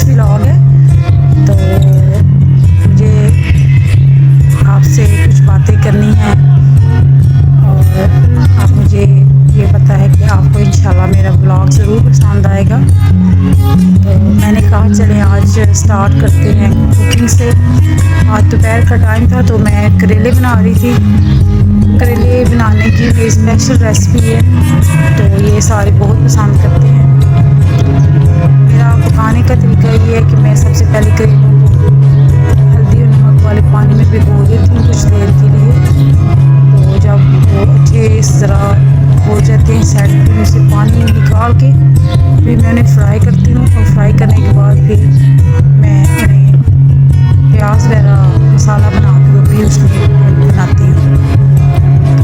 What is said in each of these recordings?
Vlog है तो मुझे आपसे कुछ बातें करनी है और आप मुझे ये पता है कि आपको इंशाल्लाह मेरा व्लॉग ज़रूर पसंद आएगा। तो मैंने कहा चलें आज स्टार्ट करते हैं कुकिंग से। आज दोपहर का टाइम था तो मैं करेले बना रही थी। करेले बनाने की ये स्पेशल रेसिपी है तो ये सारे बहुत पसंद करते हैं। मेरा पकाने का तरीका ये है कि मैं सबसे पहले करेलों को हल्दी और नमक वाले पानी में भिगो देती हूँ कुछ देर के लिए। तो जब वो अच्छे इस तरह हो जाते हैं सेट, फिर उसे पानी निकाल के फिर मैं उन्हें फ्राई करती हूँ और फ्राई करने के बाद फिर मैं उन्हें प्याज वगैरह मसाला बना के भी उसमें बनाती हूँ।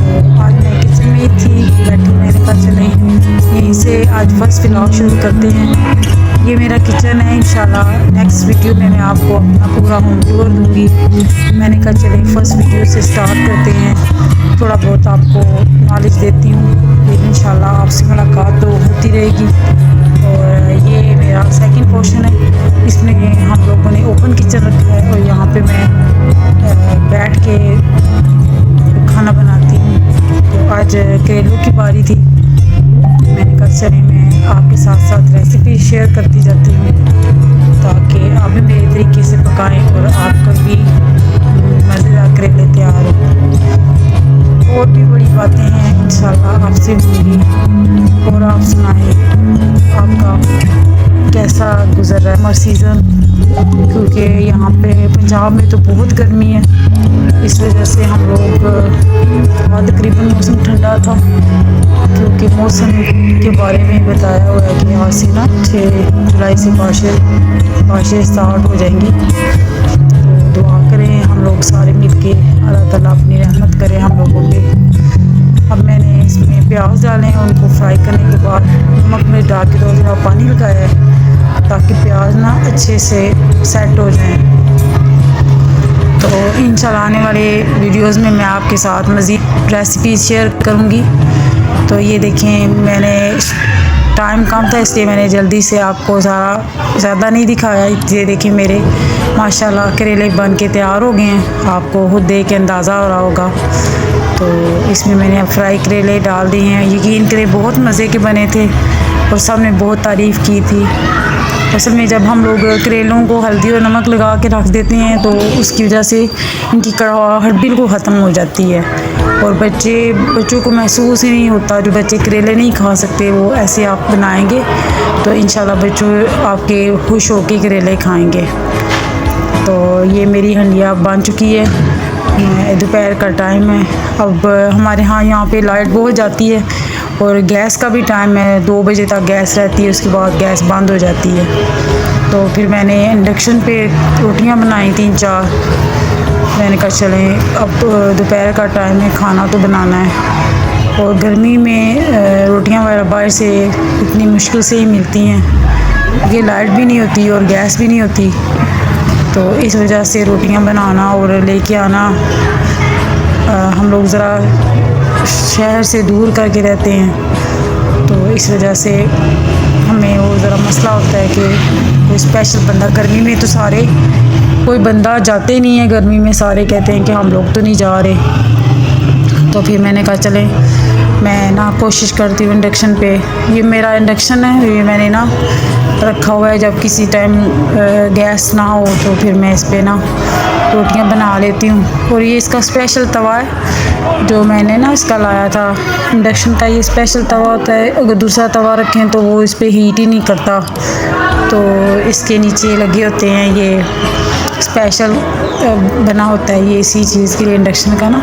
तो आज मैं किचन में ही थी बैठी, मैंने कहा चलें यहीं से आज फर्स्ट व्लॉग शुरू करते हैं। ये मेरा किचन है, इंशाल्लाह नेक्स्ट वीडियो में मैं आपको अपना पूरा होम टूर दूँगी। मैंने कहा चलें फर्स्ट वीडियो से स्टार्ट करते हैं, थोड़ा बहुत आपको नॉलेज देती हूँ, लेकिन इंशाल्लाह आपसे मुलाकात तो होती रहेगी। और ये मेरा सेकंड पोर्शन है, इसमें हम लोगों ने ओपन किचन रखा है और यहाँ पे मैं बैठ के खाना बनाती हूँ। तो आज करेलों की बारी थी, मैंने कहा चलें मैं आपके साथ साथ रेसिपी शेयर करती जाती हूँ ताकि आप भी मेरे तरीके से पकाएं और आपको भी मज़ेदार करेले तैयार हो। और भी बड़ी बातें हैं इंशाल्लाह आपसे मिलेंगी। और आप सुनाएं आपका कैसा गुजर रहा है समर सीज़न, क्योंकि यहाँ पे पंजाब में तो बहुत गर्मी है, इस वजह से हम लोग तकरीबन मौसम ठंडा था, क्योंकि मौसम के बारे में बताया हुआ है कि आज से ना 6 जुलाई से बारिशें स्टार्ट हो जाएंगी। तो दुआ करें हम लोग सारे मिल के, अल्लाह ताला अपनी रहमत करे हम लोगों पे। अब मैंने इसमें प्याज डाले हैं, उनको फ्राई करने के बाद नमक में डाल के थोड़ा सा पानी लगाया है ताकि प्याज ना अच्छे से सेट हो जाएं। तो इंशाल्लाह आने वाले वीडियोस में मैं आपके साथ मज़ीद रेसिपी शेयर करूँगी। तो ये देखें मैंने टाइम कम था इसलिए मैंने जल्दी से आपको ज़्यादा नहीं दिखाया। ये देखें मेरे माशाल्लाह करेले बन के तैयार हो गए हैं, आपको खुद देख के अंदाज़ा हो रहा होगा। तो इसमें मैंने अब फ्राई करेले डाल दिए हैं। यकीन करें बहुत मज़े के बने थे और सब ने बहुत तारीफ़ की थी। असल में जब हम लोग करेलों को हल्दी और नमक लगा के रख देते हैं तो उसकी वजह से इनकी कड़वाहट बिल्कुल ख़त्म हो जाती है और बच्चों को महसूस ही नहीं होता। जो बच्चे करेले नहीं खा सकते वो ऐसे आप बनाएंगे तो इंशाल्लाह बच्चों आपके खुश होकर करेले खाएंगे। तो ये मेरी हंडिया बन चुकी है, दोपहर का टाइम है। अब हमारे यहाँ पे लाइट बहुत जाती है और गैस का भी टाइम है, 2 बजे तक गैस रहती है, उसके बाद गैस बंद हो जाती है। तो फिर मैंने इंडक्शन पे रोटियां बनाई 3-4। मैंने कहा चलें अब दोपहर का टाइम है, खाना तो बनाना है। और गर्मी में रोटियां वगैरह बाहर से इतनी मुश्किल से ही मिलती हैं, ये लाइट भी नहीं होती और गैस भी नहीं होती। तो इस वजह से रोटियां बनाना और लेके आना, हम लोग ज़रा शहर से दूर करके रहते हैं तो इस वजह से हमें वो ज़रा मसला होता है कि कोई स्पेशल बंदा, गर्मी में तो सारे कोई बंदा जाते नहीं है, गर्मी में सारे कहते हैं कि हम लोग तो नहीं जा रहे। तो फिर मैंने कहा चलें मैं ना कोशिश करती हूँ इंडक्शन पे। ये मेरा इंडक्शन है, ये मैंने ना रखा हुआ है, जब किसी टाइम गैस ना हो तो फिर मैं इस पर ना रोटियां बना लेती हूँ। और ये इसका स्पेशल तवा है जो मैंने ना इसका लाया था इंडक्शन का। ये स्पेशल तवा होता है, अगर दूसरा तवा रखें तो वो इस पर हीट ही नहीं करता, तो इसके नीचे लगे होते हैं, ये स्पेशल बना होता है ये इसी चीज़ के लिए इंडक्शन का ना।